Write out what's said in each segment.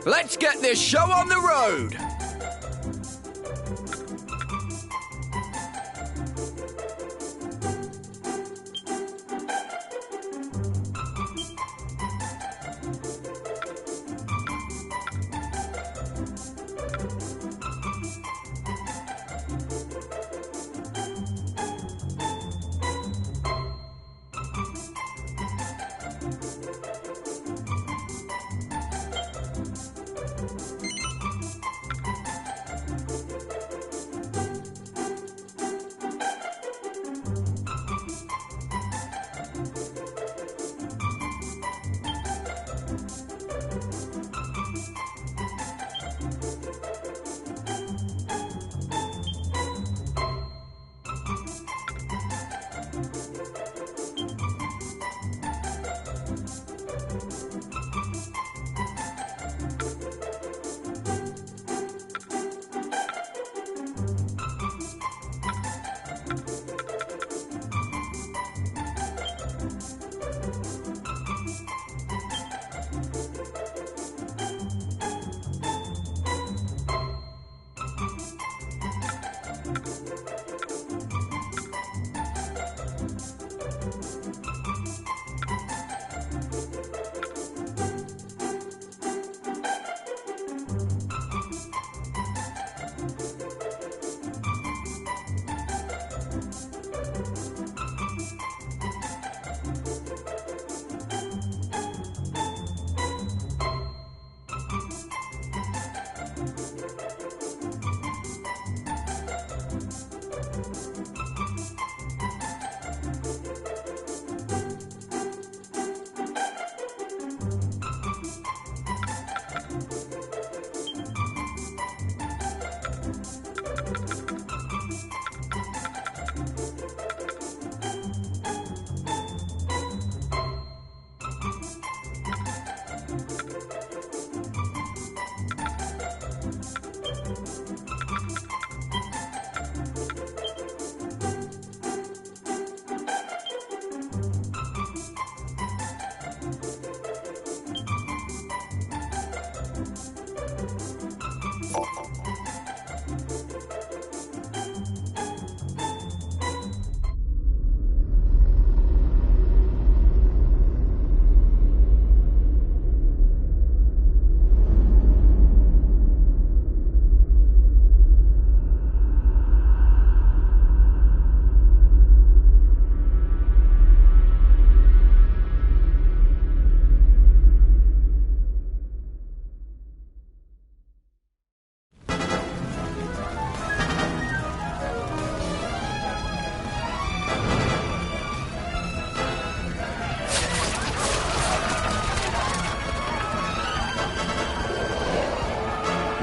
Let's get this show on the road!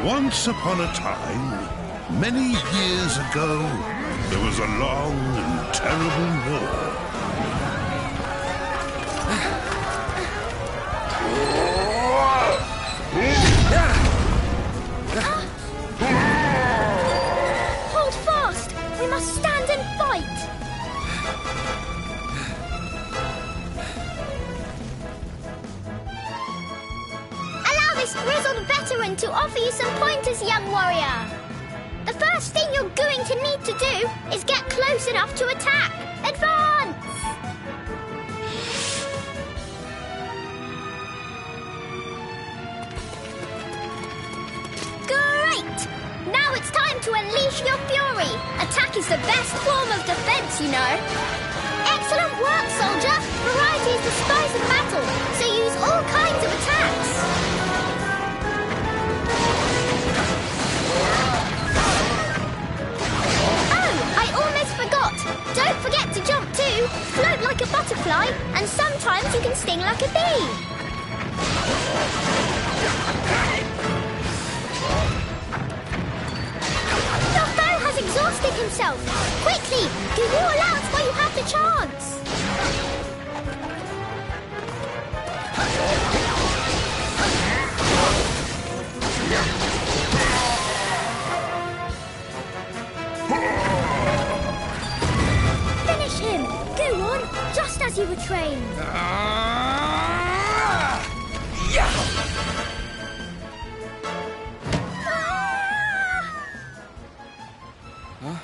Once upon a time, many years ago, there was a long and terrible war. Hold fast! We must stand and fight! Allow this grizzled veteran to offer you some pointers, young warrior. The first thing you're going to need to do is get close enough to attack. Advance! Great! Now it's time to unleash your fury. Attack is the best form of defense, you know. Excellent work, soldier. Variety is the spice of battle, so use all kinds of attacks. Don't forget to jump too, float like a butterfly, and sometimes you can sting like a bee. Your foe has exhausted himself. Quickly, do all out while you have the chance. Just as you were trained. Yeah. Huh?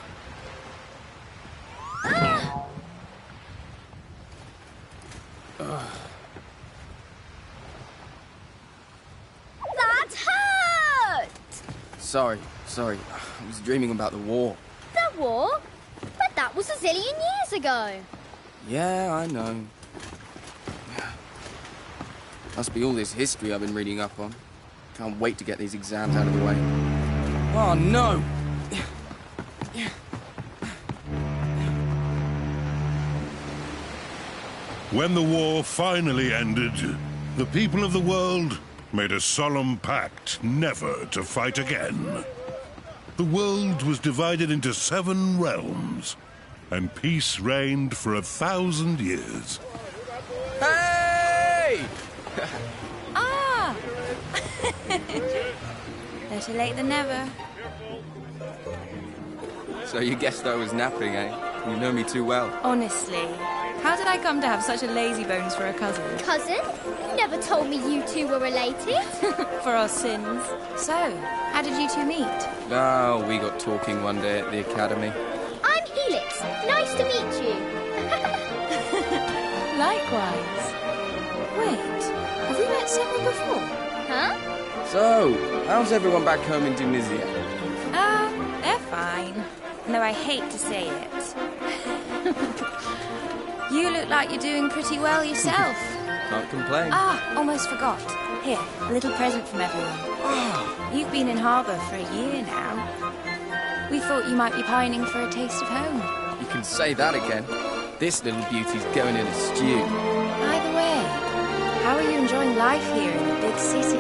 That hurt! Sorry. I was dreaming about the war. The war? But that was a zillion years ago. Yeah, I know. Must be all this history I've been reading up on. Can't wait to get these exams out of the way. Oh, no! When the war finally ended, the people of the world made a solemn pact never to fight again. The world was divided into 7 realms, and peace reigned for 1,000 years. Hey! Ah! Better late than never. So you guessed I was napping, eh? You know me too well. Honestly, how did I come to have such a lazy bones for a cousin? Cousin? You never told me you two were related. For our sins. So, how did you two meet? Oh, we got talking one day at the academy. I'm Helix. Nice to meet you. Likewise. Wait, have we met somewhere before? Huh? So, how's everyone back home in Tunisia? They're fine. No, I hate to say it. You look like you're doing pretty well yourself. Can't complain. Almost forgot. Here, a little present from everyone. You've been in harbour for a year now. We thought you might be pining for a taste of home. You can say that again. This little beauty's going in a stew. Either way, how are you enjoying life here in the big city?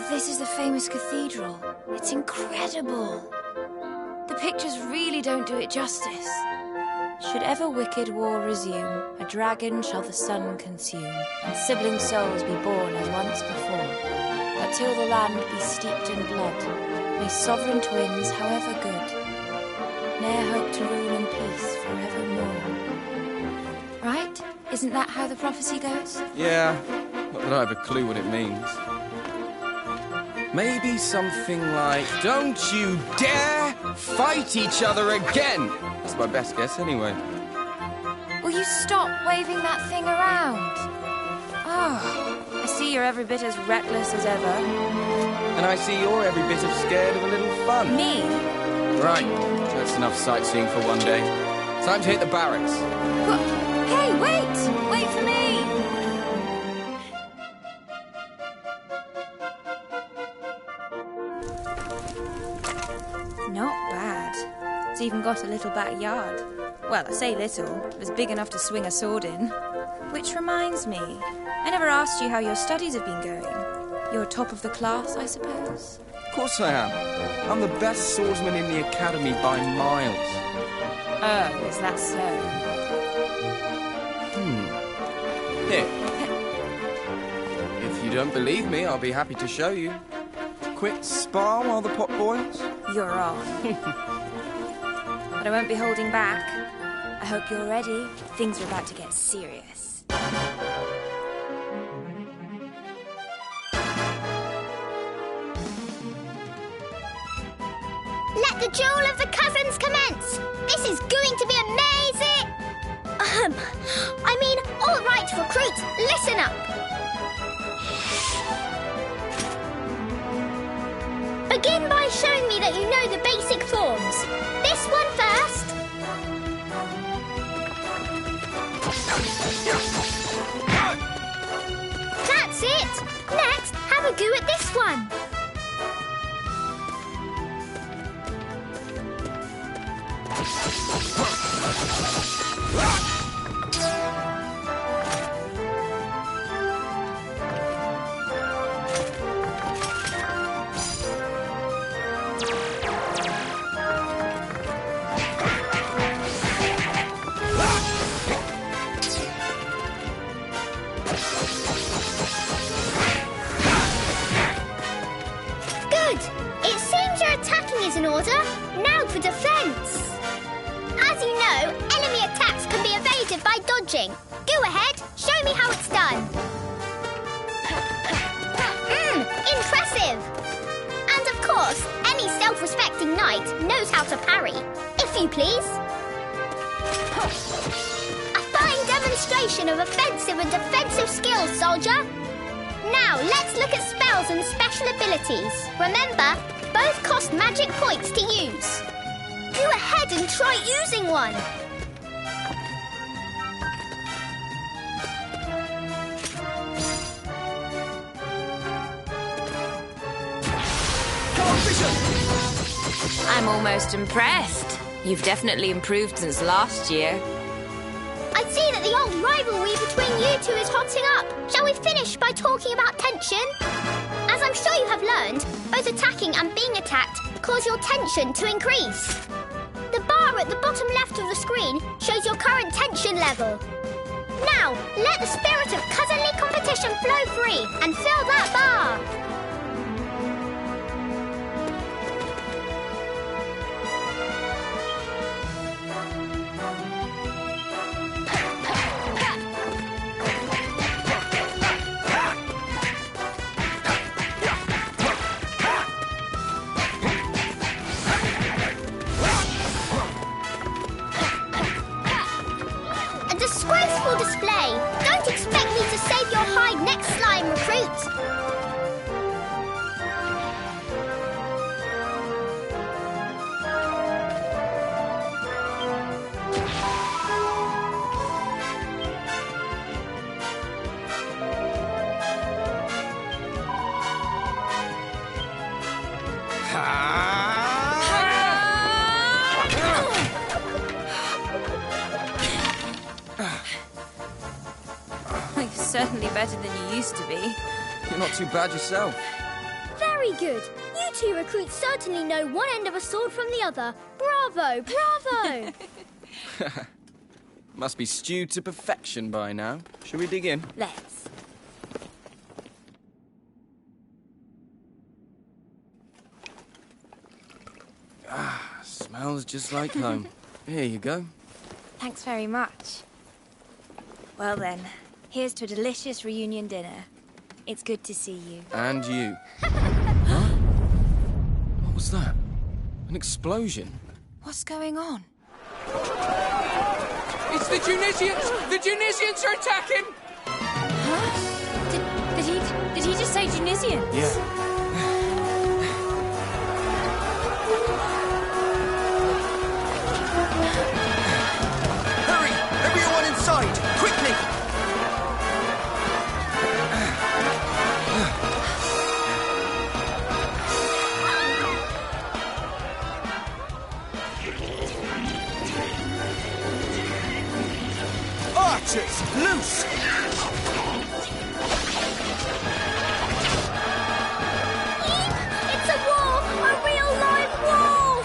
This is the famous cathedral. It's incredible. The pictures really don't do it justice. Should ever wicked war resume, a dragon shall the sun consume, and sibling souls be born as once before. But till the land be steeped in blood, may sovereign twins, however good, ne'er hope to rule in peace forevermore. Right? Isn't that how the prophecy goes? Yeah, not that I have a clue what it means. Maybe something like, don't you dare fight each other again! That's my best guess anyway. Will you stop waving that thing around? I see you're every bit as reckless as ever. And I see you're every bit as scared of a little fun. Me? Right, that's enough sightseeing for one day. Time to hit the barracks. What? Hey, wait! Wait for me! even got a little backyard. Well, I say little, it was big enough to swing a sword in. Which reminds me, I never asked you how your studies have been going. You're top of the class, I suppose? Of course I am. I'm the best swordsman in the academy by miles. Oh, is that so? Here. If you don't believe me, I'll be happy to show you. Quick spar while the pot boils. You're on. But I won't be holding back. I hope you're ready. Things are about to get serious. Let the duel of the cousins commence! This is going to be amazing! All right, recruits, listen up! Begin by showing me that you know the basic forms. This one first. That's it! Next, have a go at this one. Good! It seems your attacking is in order. Now for defense. As you know, enemy attacks can be evaded by dodging. Go ahead, show me how it's done. Impressive! And of course, any self-respecting knight knows how to parry. If you please. A fine demonstration of offensive and defensive skills, soldier. Now, let's look at spells and special abilities. Remember, both cost magic points to use. Go ahead and try using one. I'm almost impressed. You've definitely improved since last year. I see that the old rivalry between you two is hotting up. Shall we finish by talking about tension? As I'm sure you have learned, both attacking and being attacked cause your tension to increase. The bar at the bottom left of the screen shows your current tension level. Now, let the spirit of cousinly competition flow free and fill that bar. Display. Don't expect me to save your hide next slime, recruit. Certainly better than you used to be. You're not too bad yourself. Very good. You two recruits certainly know one end of a sword from the other. Bravo, bravo! Must be stewed to perfection by now. Shall we dig in? Let's. Smells just like home. Here you go. Thanks very much. Well then, here's to a delicious reunion dinner. It's good to see you. And you. Huh? What was that? An explosion? What's going on? It's the Tunisians! The Tunisians are attacking! Huh? Did he just say Tunisians? Yeah. Hurry! Everyone inside! Quickly! Archers, loose! It's a wall! A real live wall!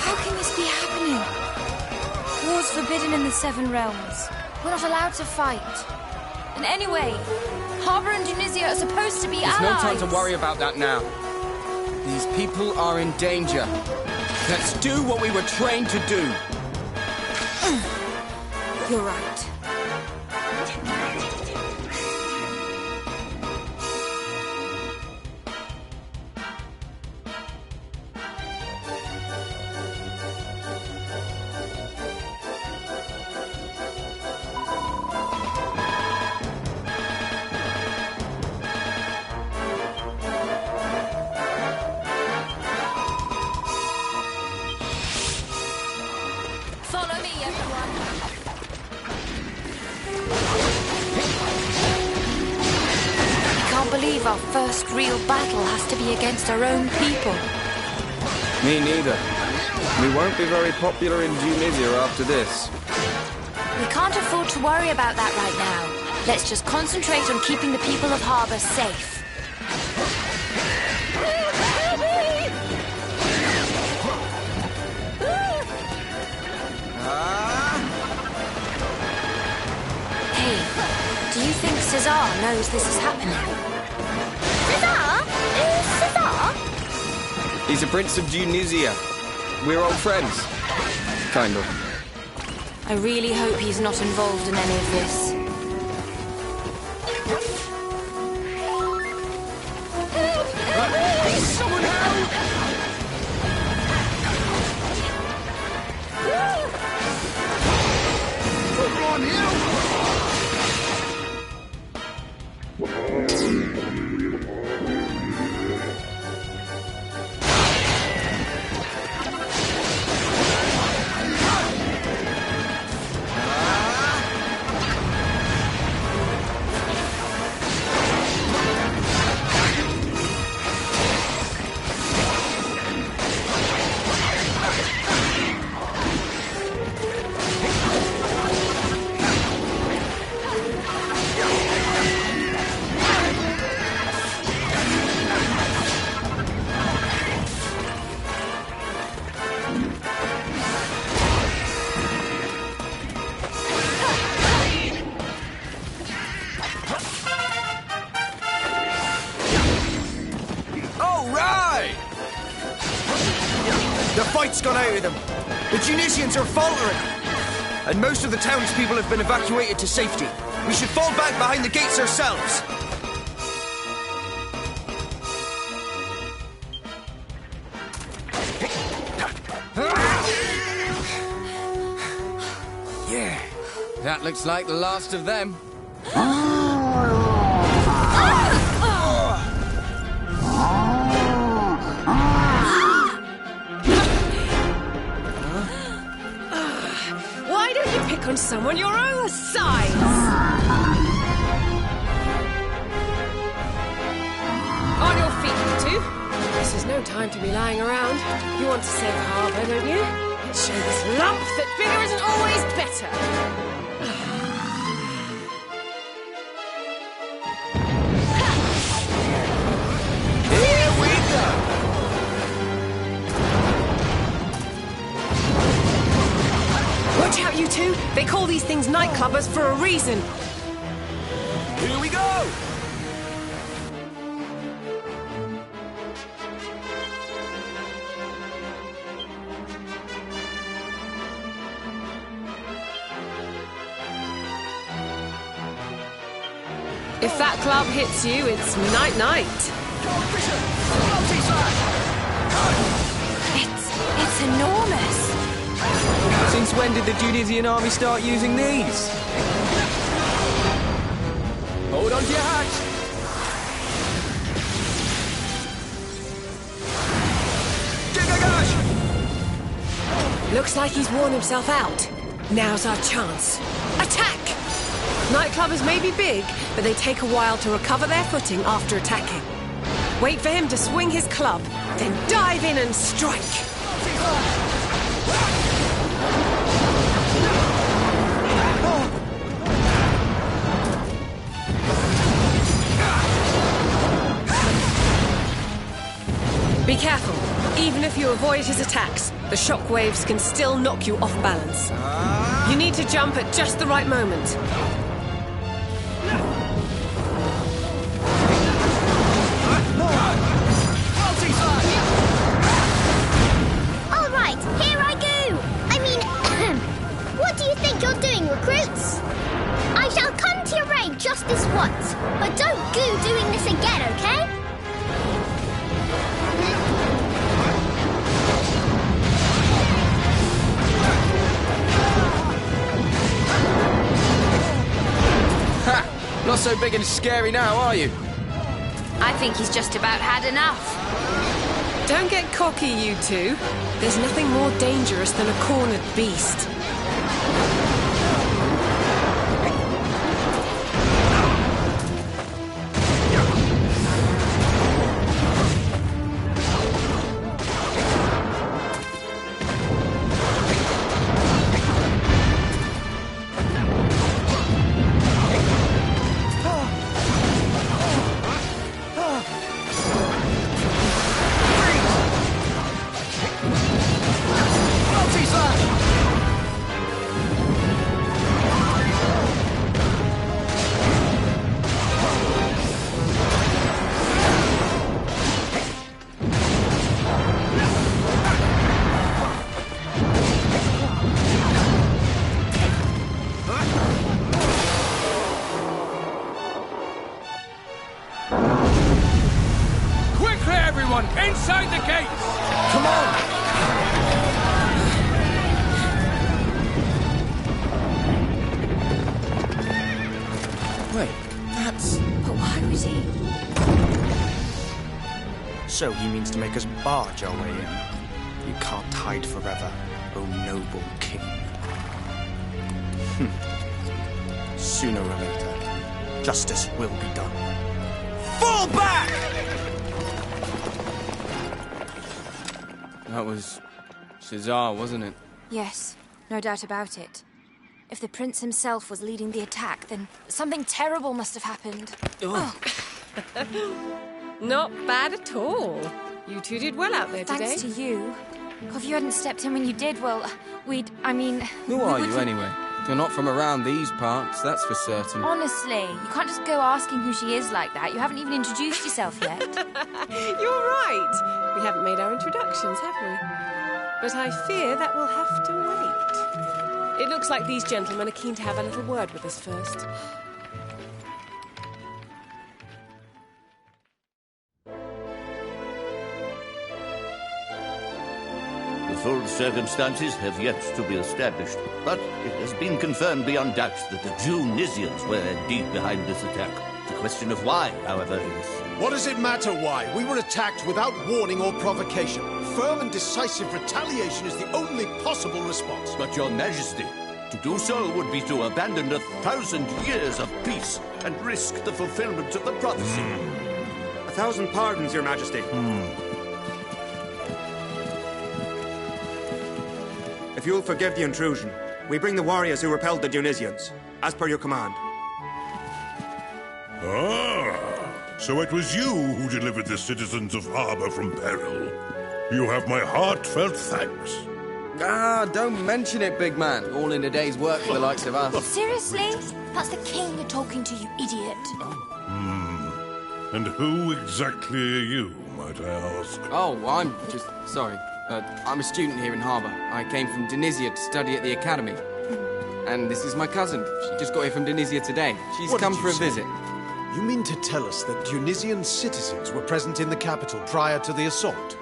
How can this be happening? War's forbidden in the Seven Realms. We're not allowed to fight. And anyway, Harbour and Tunisia are supposed to be There's allies. no time to worry about that now. These people are in danger. Let's do what we were trained to do. You're right. Follow me, everyone. I can't believe our first real battle has to be against our own people. Me neither. We won't be very popular in Tunisia after this. We can't afford to worry about that right now. Let's just concentrate on keeping the people of Harbour safe. Hey, do you think Cesar knows this is happening? Cesar? Who's Cesar? He's a prince of Tunisia. We're old friends. Kind of. I really hope he's not involved in any of this. Someone help! The fight's gone out of them. The Tunisians are faltering. And most of the townspeople have been evacuated to safety. We should fall back behind the gates ourselves. Yeah, that looks like the last of them. Why don't you pick on someone your own size? On your feet, you two. This is no time to be lying around. You want to save Harbour, don't you? Show this lump that bigger isn't always better. Here we go! Watch out, you two. They call these things nightclubbers for a reason. Here we go! If that club hits you, it's night-night. It's enormous. Since when did the Tunisian army start using these? Hold on to your hats. Looks like he's worn himself out. Now's our chance. Attack! Nightclubbers may be big, but they take a while to recover their footing after attacking. Wait for him to swing his club, then dive in and strike. careful. Even if you avoid his attacks, the shockwaves can still knock you off balance. You need to jump at just the right moment. All right, here I go. I mean, what do you think you're doing, recruits? I shall come to your aid just this once, but don't go doing this again, okay? Ha! Not so big and scary now, are you? I think he's just about had enough. Don't get cocky, you two. There's nothing more dangerous than a cornered beast. Inside the gates! Come on! Wait, that's... But why was he? So he means to make us barge our way in. You can't hide forever, O noble king. Sooner or later, justice will be done. Fall back! That was Cesar, wasn't it? Yes, no doubt about it. If the prince himself was leading the attack, then something terrible must have happened. Oh. Not bad at all. You two did well out there today. Thanks to you. If you hadn't stepped in when you did, well, Who are you, anyway? You're not from around these parts, that's for certain. Honestly, you can't just go asking who she is like that. You haven't even introduced yourself yet. You're right. We haven't made our introductions, have we? But I fear that will have to wait. It looks like these gentlemen are keen to have a little word with us first. The full circumstances have yet to be established, but it has been confirmed beyond doubt that the Junisians were indeed behind this attack. The question of why, however, is... What does it matter why? We were attacked without warning or provocation. Firm and decisive retaliation is the only possible response. But, Your Majesty, to do so would be to abandon 1,000 years of peace and risk the fulfillment of the prophecy. 1,000 pardons, Your Majesty. If you'll forgive the intrusion, we bring the warriors who repelled the Tunisians, as per your command. Ah, so it was you who delivered the citizens of Harbor from peril. You have my heartfelt thanks. Ah, don't mention it, big man. All in a day's work for the likes of us. Seriously? That's the king you're talking to, you idiot. And who exactly are you, might I ask? Oh, I'm just... sorry. I'm a student here in Harbour. I came from Tunisia to study at the academy. And this is my cousin. She just got here from Tunisia today. She's What come did for you a say? visit. You mean to tell us that Tunisian citizens were present in the capital prior to the assault?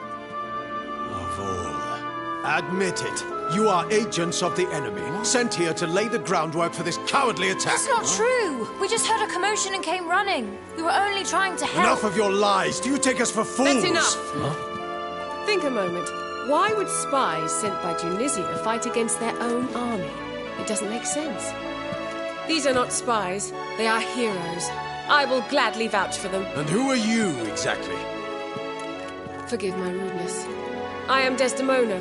Of all. Admit it. You are agents of the enemy, sent here to lay the groundwork for this cowardly attack. That's not true. We just heard a commotion and came running. We were only trying to help. Enough of your lies. Do you take us for fools? That's enough. Think a moment. Why would spies sent by Tunisia fight against their own army? It doesn't make sense. These are not spies. They are heroes. I will gladly vouch for them. And who are you, exactly? Forgive my rudeness. I am Desdemona,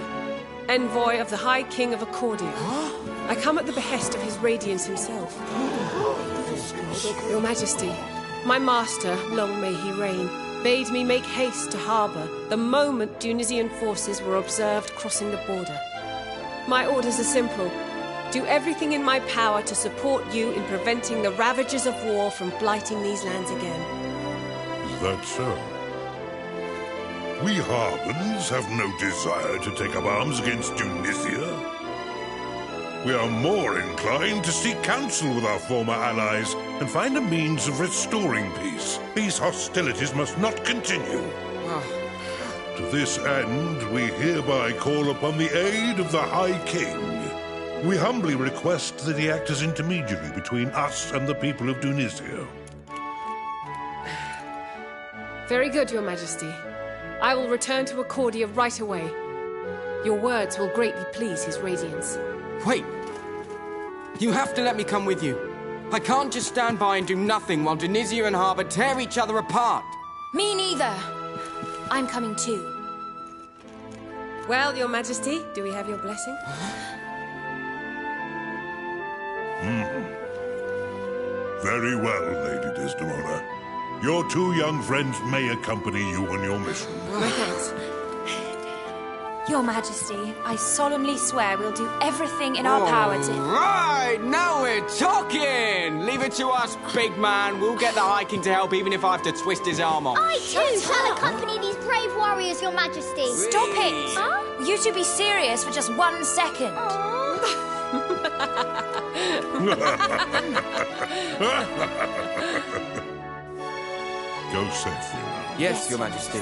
envoy of the High King of Accordia. I come at the behest of His Radiance himself. Your Majesty, my master, long may he reign, bade me make haste to harbour the moment Tunisian forces were observed crossing the border. My orders are simple. Do everything in my power to support you in preventing the ravages of war from blighting these lands again. Is that so? We Harbans have no desire to take up arms against Tunisia. We are more inclined to seek counsel with our former allies and find a means of restoring peace. These hostilities must not continue. To this end, we hereby call upon the aid of the High King. We humbly request that he act as intermediary between us and the people of Tunisia. Very good, Your Majesty. I will return to Accordia right away. Your words will greatly please His Radiance. Wait! You have to let me come with you. I can't just stand by and do nothing while Tunisia and Harbour tear each other apart. Me neither. I'm coming too. Well, Your Majesty, do we have your blessing? Very well, Lady Desdemona. Your two young friends may accompany you on your mission. Thanks. Your Majesty, I solemnly swear we'll do everything in our power to... Right, now we're talking! Leave it to us, big man. We'll get the High King to help even if I have to twist his arm off. I too shall accompany these brave warriors, Your Majesty. Stop it! Huh? You two be serious for just 1 second. Go safely now. Yes, Your Majesty.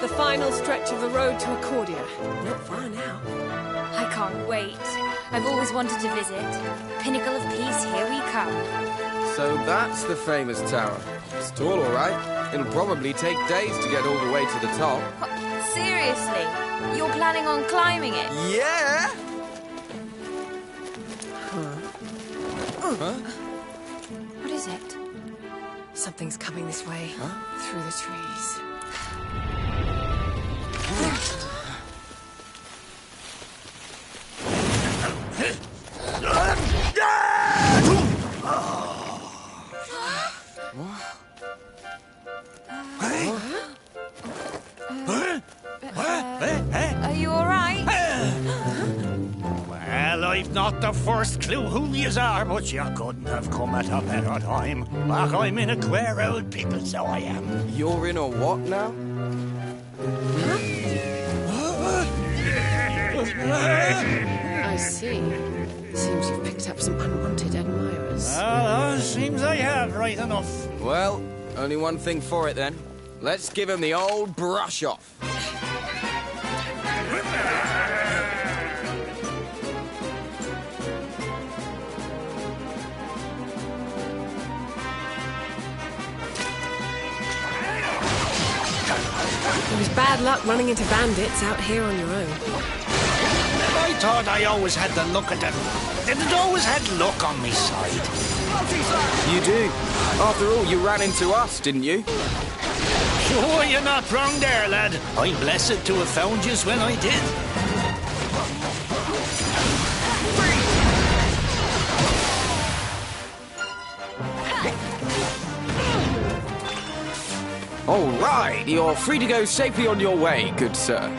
the final stretch of the road to Accordia. Not far now. I can't wait. I've always wanted to visit. Pinnacle of Peace, here we come. So that's the famous tower. It's tall, all right. It'll probably take days to get all the way to the top. Seriously? You're planning on climbing it? Yeah! What is it? Something's coming this way. Through the trees. Are you all right? Well, I've not the first clue who yous are, but you couldn't have come at a better time. Back I'm in a queer old pickle, so I am. You're in a what now? I see. Seems you've picked up some unwanted admirers. Seems I have, right enough. Well, only one thing for it then. Let's give him the old brush off. It was bad luck running into bandits out here on your own. I thought I always had the look at them. Didn't always had luck on me side. You do. After all, you ran into us, didn't you? Oh, you're not wrong there, lad. I'm blessed to have found yous when I did. All right, you're free to go safely on your way, good sir.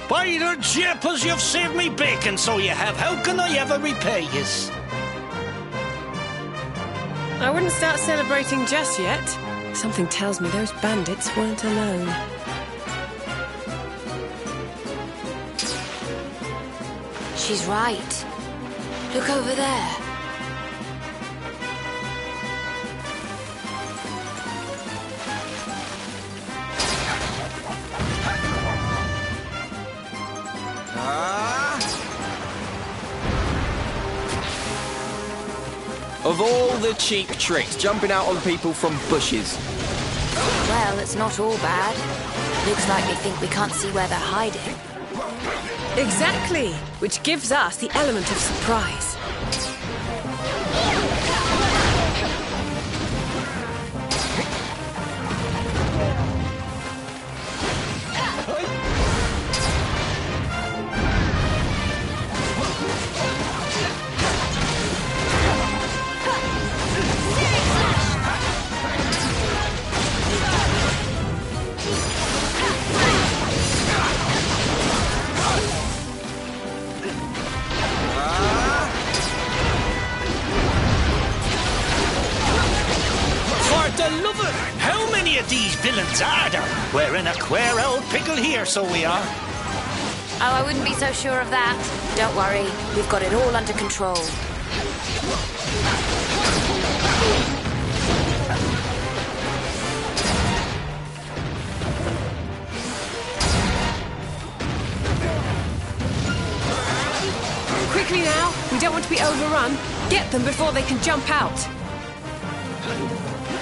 By the jeepers, you've saved me bacon, so you have. How can I ever repay yous? I wouldn't start celebrating just yet. Something tells me those bandits weren't alone. She's right. Look over there. Of all the cheap tricks, jumping out on people from bushes. Well, it's not all bad. Looks like they think we can't see where they're hiding. Exactly, which gives us the element of surprise. How many of these villains are there? We're in a queer old pickle here, so we are. Oh, I wouldn't be so sure of that. Don't worry, we've got it all under control. Quickly now, we don't want to be overrun. Get them before they can jump out.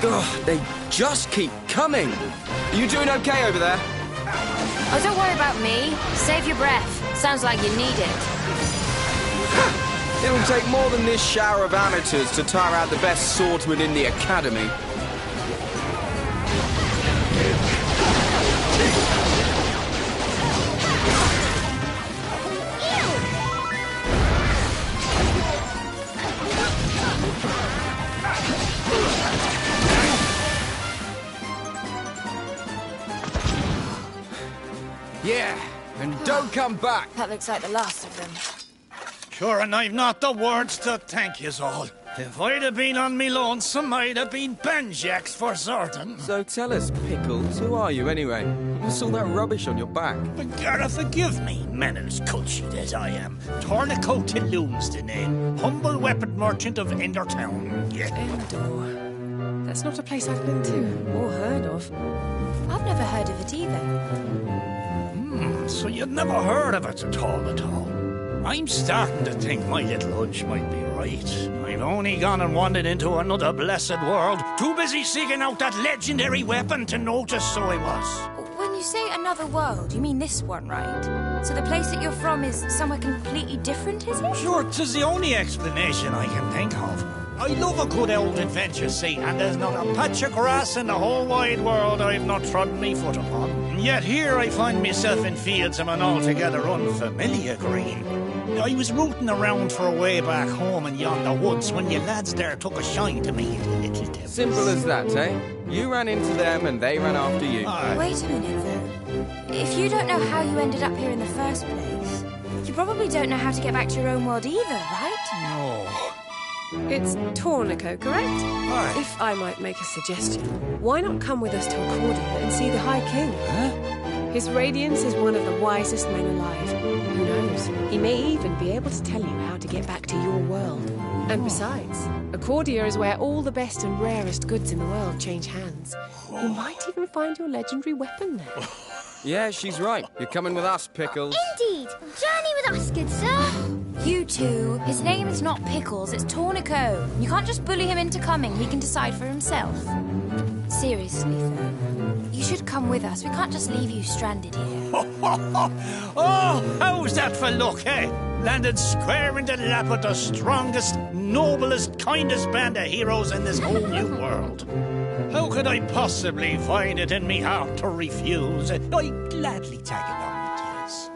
Ugh, they just keep coming. You doing okay over there? Oh, don't worry about me. Save your breath. Sounds like you need it. It'll take more than this shower of amateurs to tire out the best swordsman in the academy. Yeah, and don't come back. That looks like the last of them. Sure, and I've not the words to thank yous all. If I'd have been on me lonesome, I'd have been banjacks for certain. So tell us, Pickles, who are you anyway? What's all that rubbish on your back? But gotta forgive me, manners cultured as I am. Tourniquet to Loon's the name. Humble weapon merchant of Endertown. Yeah. Endor. That's not a place I've been to or heard of. I've never heard of it either. So you'd never heard of it at all. I'm starting to think my little hunch might be right. I've only gone and wandered into another blessed world, too busy seeking out that legendary weapon to notice, so I was. When you say another world, you mean this one, right? So the place that you're from is somewhere completely different, is it? Sure, 'tis the only explanation I can think of. I love a good old adventure, see, and there's not a patch of grass in the whole wide world I've not trodden me foot upon. And yet here I find myself in fields of an altogether unfamiliar green. I was rooting around for a way back home in yonder woods when you lads there took a shine to me, you little devils. Simple as that, eh? You ran into them and they ran after you. Wait a minute, though. If you don't know how you ended up here in the first place, you probably don't know how to get back to your own world either, right? No. It's Tornico, correct? Aye. If I might make a suggestion, why not come with us to Accordia and see the High King? Huh? His Radiance is one of the wisest men alive. Who knows? He may even be able to tell you how to get back to your world. And besides, Accordia is where all the best and rarest goods in the world change hands. You might even find your legendary weapon there. Yeah, she's right. You're coming with us, Pickles. Indeed. Journey with us, good sir. You two, his name is not Pickles, it's Tornico. You can't just bully him into coming, he can decide for himself. Seriously, though, you should come with us. We can't just leave you stranded here. Oh, how's that for luck, eh? Landed square into the lap of the strongest, noblest, kindest band of heroes in this whole new world. How could I possibly find it in me heart to refuse? I'd gladly tag along with yous.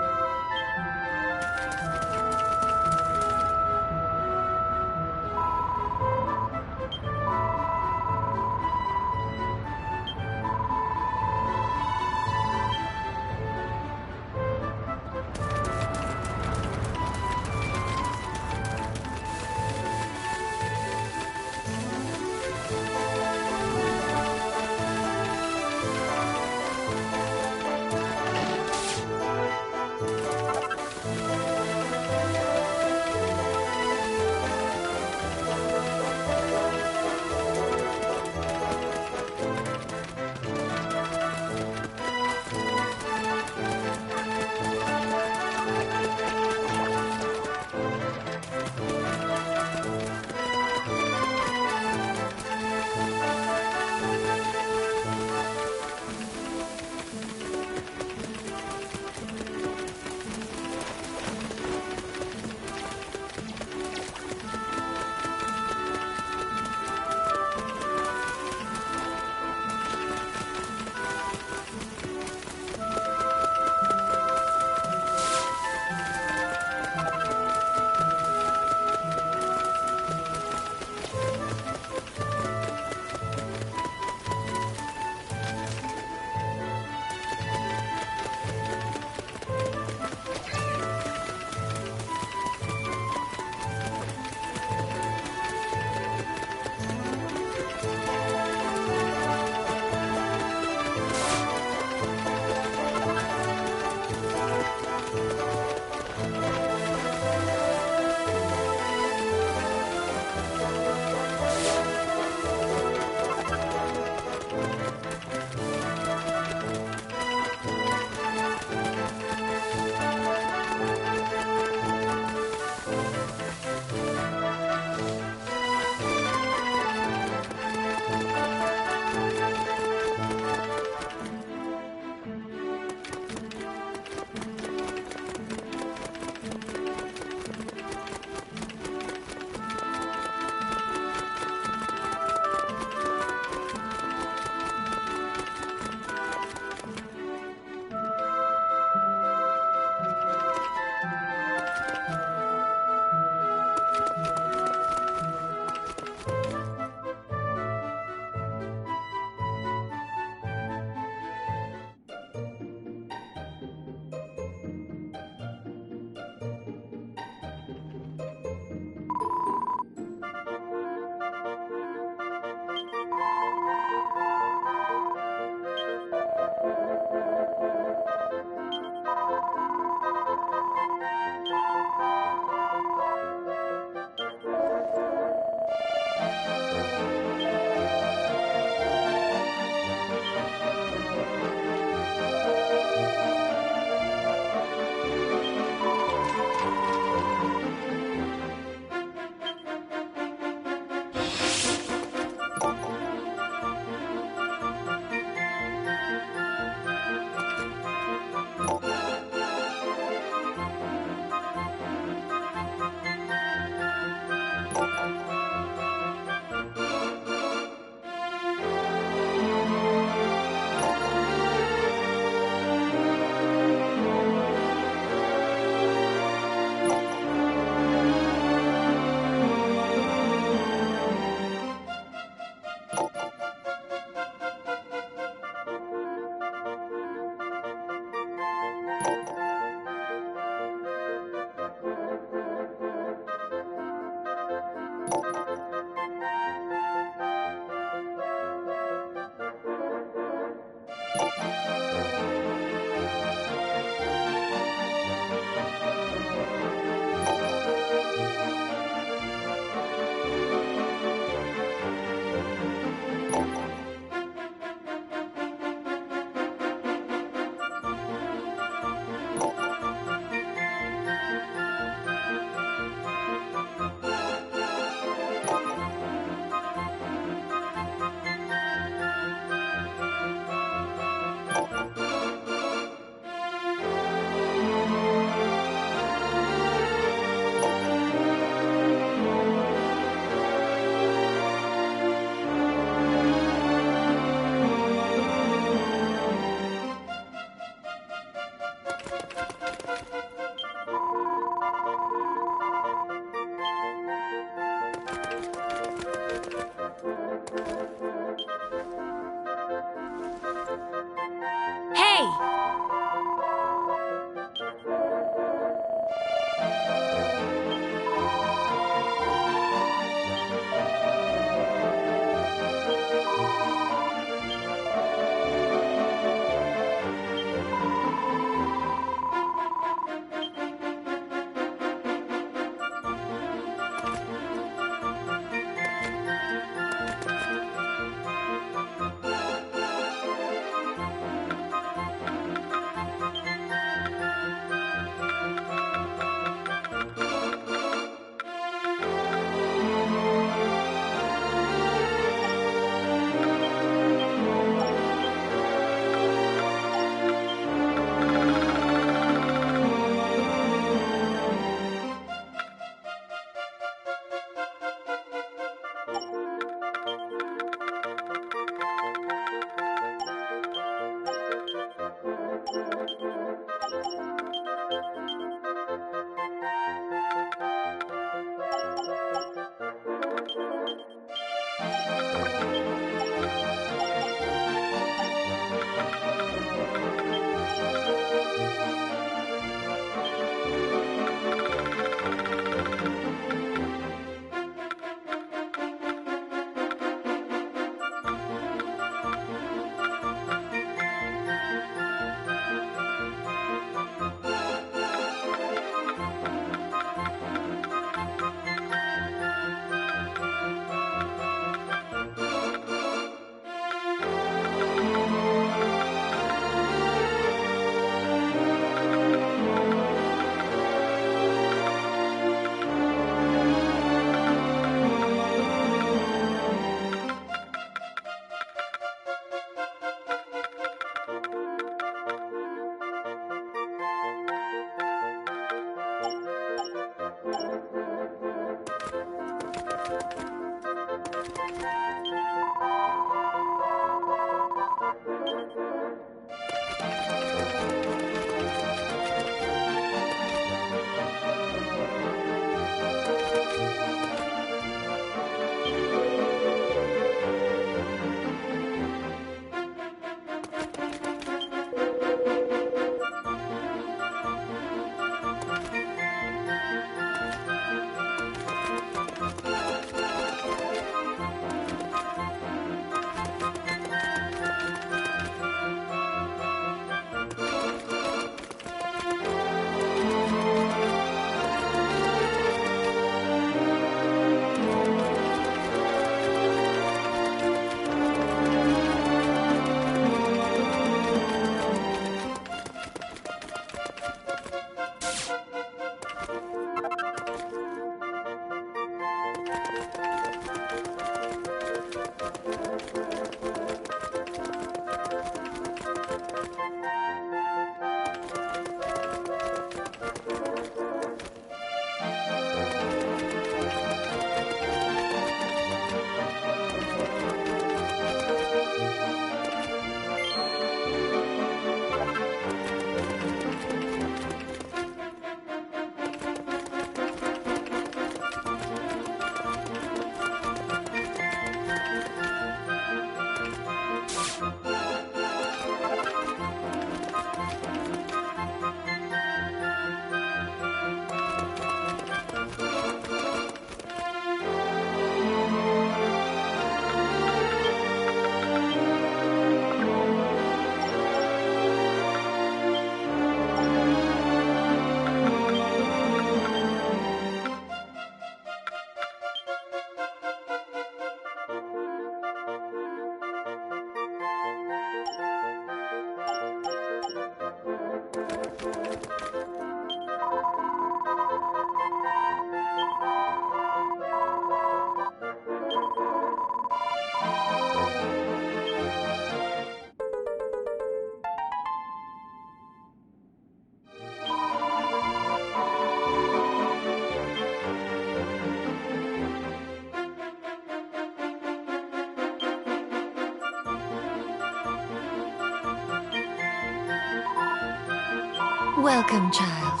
Welcome, child.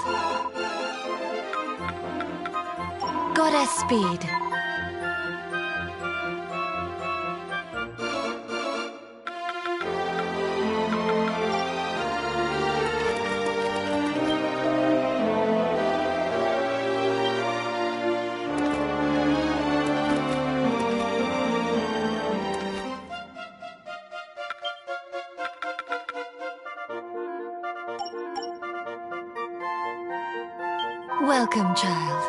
Goddess Speed. Welcome, child.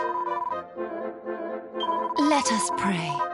Let us pray.